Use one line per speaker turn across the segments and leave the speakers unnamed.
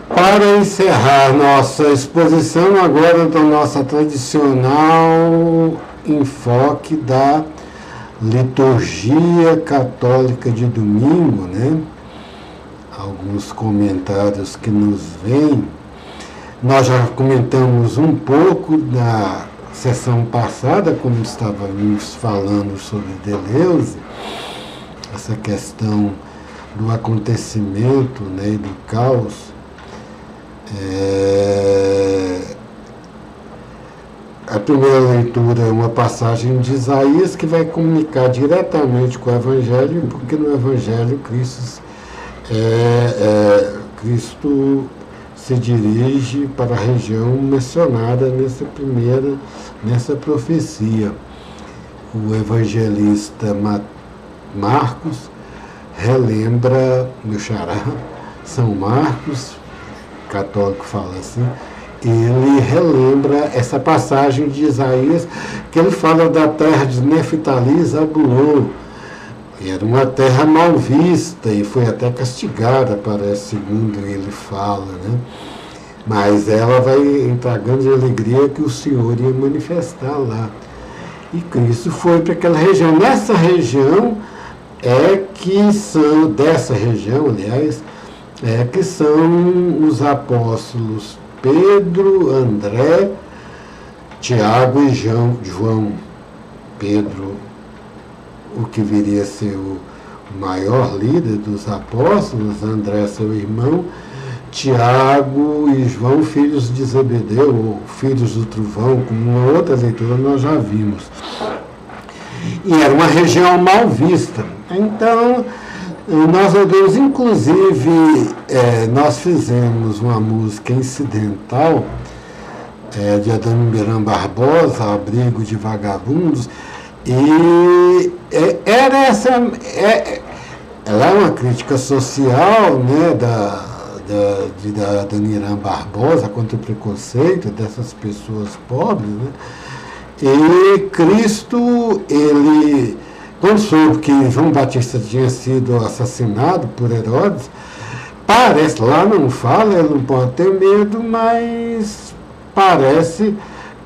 Para encerrar nossa exposição, agora do nosso tradicional enfoque da liturgia católica de domingo, né? Alguns comentários que nos vêm. Nós já comentamos um pouco na sessão passada, como estávamos falando sobre Deleuze, essa questão do acontecimento, né, e do caos. A primeira leitura é uma passagem de Isaías que vai comunicar diretamente com o Evangelho, porque no Evangelho Cristo se dirige para a região mencionada nessa profecia. O evangelista Marcos relembra, meu xará, São Marcos, católico fala assim, ele relembra essa passagem de Isaías, que ele fala da terra de Neftali e Zabulon. Era uma terra mal vista e foi até castigada, parece, segundo ele fala, né? Mas ela vai entrar grande alegria que o Senhor ia manifestar lá. E Cristo foi para aquela região. Nessa região dessa região, aliás, que são os apóstolos Pedro, André, Tiago e João. Pedro, o que viria a ser o maior líder dos apóstolos, André, seu irmão, Tiago e João, filhos de Zebedeu, ou filhos do trovão, como uma outra leitura nós já vimos. E era uma região mal vista. Então, nós ouvimos, inclusive, nós fizemos uma música incidental de Adão Miran Barbosa, Abrigo de Vagabundos, e ela é uma crítica social, né, da Adoniran Barbosa contra o preconceito dessas pessoas pobres, né? E Cristo, ele, quando soube que João Batista tinha sido assassinado por Herodes, parece, lá não fala, ele não pode ter medo, mas parece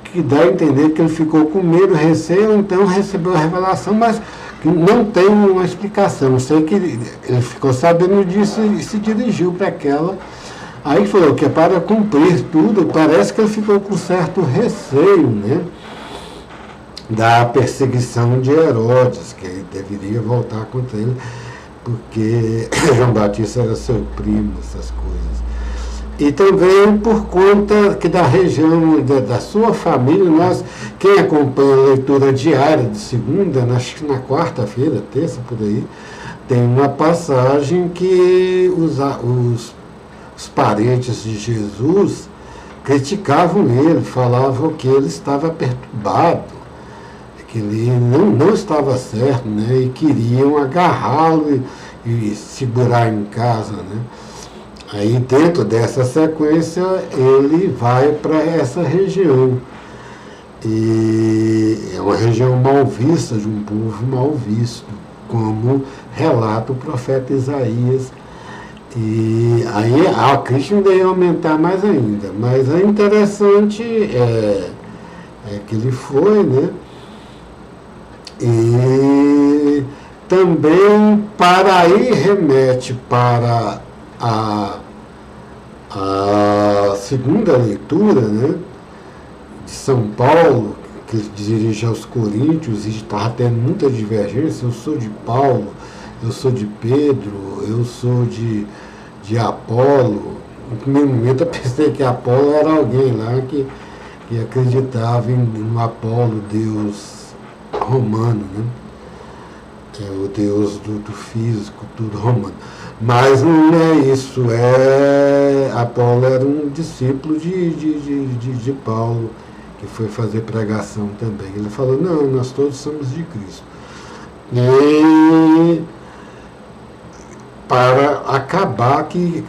que dá a entender que ele ficou com medo, receio, então recebeu a revelação, mas que não tem uma explicação. Sei que ele ficou sabendo disso e se dirigiu para aquela. Aí falou que é para cumprir tudo, parece que ele ficou com certo receio, né, da perseguição de Herodes, que ele deveria voltar contra ele, porque João Batista era seu primo, essas coisas. E também por conta que da região da sua família, quem acompanha a leitura diária de segunda, acho que na quarta-feira, terça, por aí, tem uma passagem que os parentes de Jesus criticavam ele, falavam que ele estava perturbado, que ele não estava certo, né, e queriam agarrá-lo e segurar em casa, né. Aí, dentro dessa sequência, ele vai para essa região. E é uma região mal vista, de um povo mal visto, como relata o profeta Isaías. E aí a crítica ainda ia aumentar mais ainda. Mas é interessante que ele foi, né? E também para aí remete para a segunda leitura, né, de São Paulo, que dirige aos Coríntios, e estava tendo muita divergência. Eu sou de Paulo, eu sou de Pedro, eu sou de Apolo. No primeiro momento eu pensei que Apolo era alguém lá que acreditava no Apolo, Deus romano, né? O Deus do físico, tudo romano. Mas não é isso, Apolo era um discípulo de Paulo, que foi fazer pregação também. Ele falou, não, nós todos somos de Cristo. E para acabar que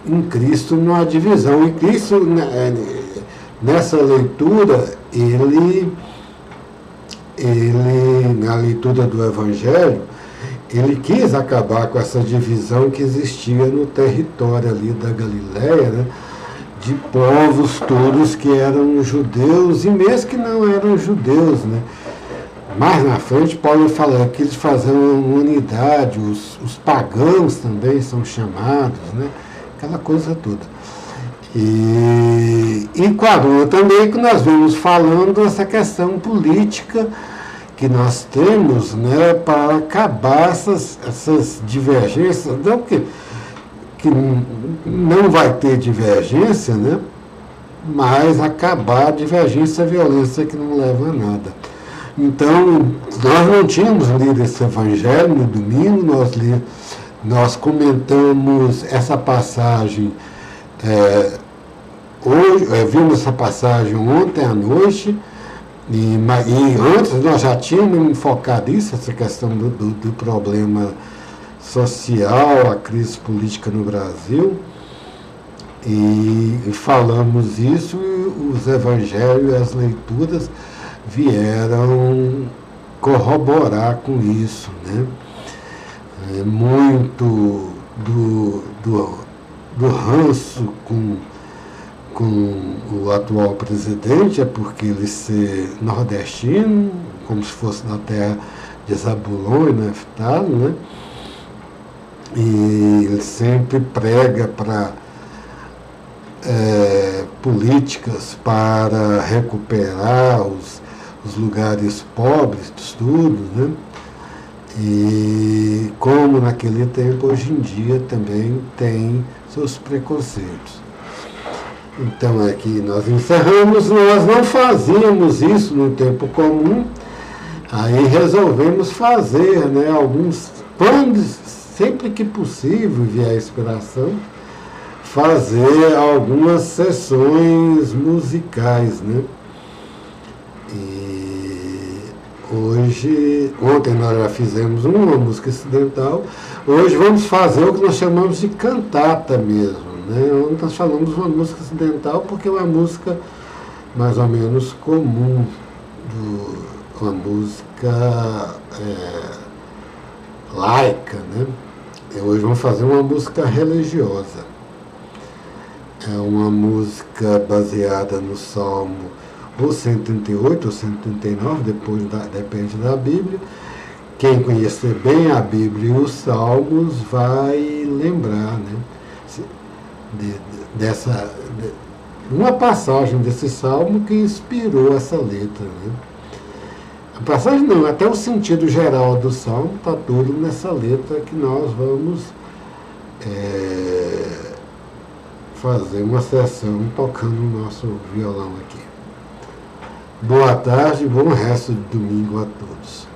em Cristo não há divisão. E Cristo, nessa leitura, ele na leitura do Evangelho, ele quis acabar com essa divisão que existia no território ali da Galileia, né, de povos todos que eram judeus e mesmo que não eram judeus, né. Mais na frente, Paulo fala que eles faziam uma unidade, os pagãos também são chamados, né, aquela coisa toda. E enquadrou também que nós vemos falando essa questão política que nós temos, né, para acabar essas divergências, não que não vai ter divergência, né, mas acabar a divergência, a violência que não leva a nada. Então, nós não tínhamos lido esse evangelho no domingo, nós comentamos essa passagem, hoje, vimos essa passagem ontem à noite, e antes nós já tínhamos focado nisso, essa questão do problema social, a crise política no Brasil, e falamos isso, e os evangelhos e as leituras vieram corroborar com isso, né? Muito do ranço com o atual presidente é porque ele ser nordestino, como se fosse na terra de Zabulon e Naftali, né? E ele sempre prega para políticas para recuperar os lugares pobres, tudo, né? E como naquele tempo, hoje em dia também tem seus preconceitos. Então aqui nós encerramos, nós não fazíamos isso no tempo comum, aí resolvemos fazer, né, quando sempre que possível, via a inspiração, fazer algumas sessões musicais, né? E ontem nós já fizemos uma música incidental, hoje vamos fazer o que nós chamamos de cantata mesmo. Ontem nós falamos uma música incidental porque é uma música mais ou menos comum, uma música laica, né? E hoje vamos fazer uma música religiosa. É uma música baseada no Salmo ou 138 ou 139, depende da Bíblia. Quem conhecer bem a Bíblia e os Salmos vai lembrar, né? Uma passagem desse salmo que inspirou essa letra, né? A passagem não, até o sentido geral do salmo está tudo nessa letra que nós vamos fazer uma sessão tocando o nosso violão aqui. Boa tarde e bom resto de domingo a todos.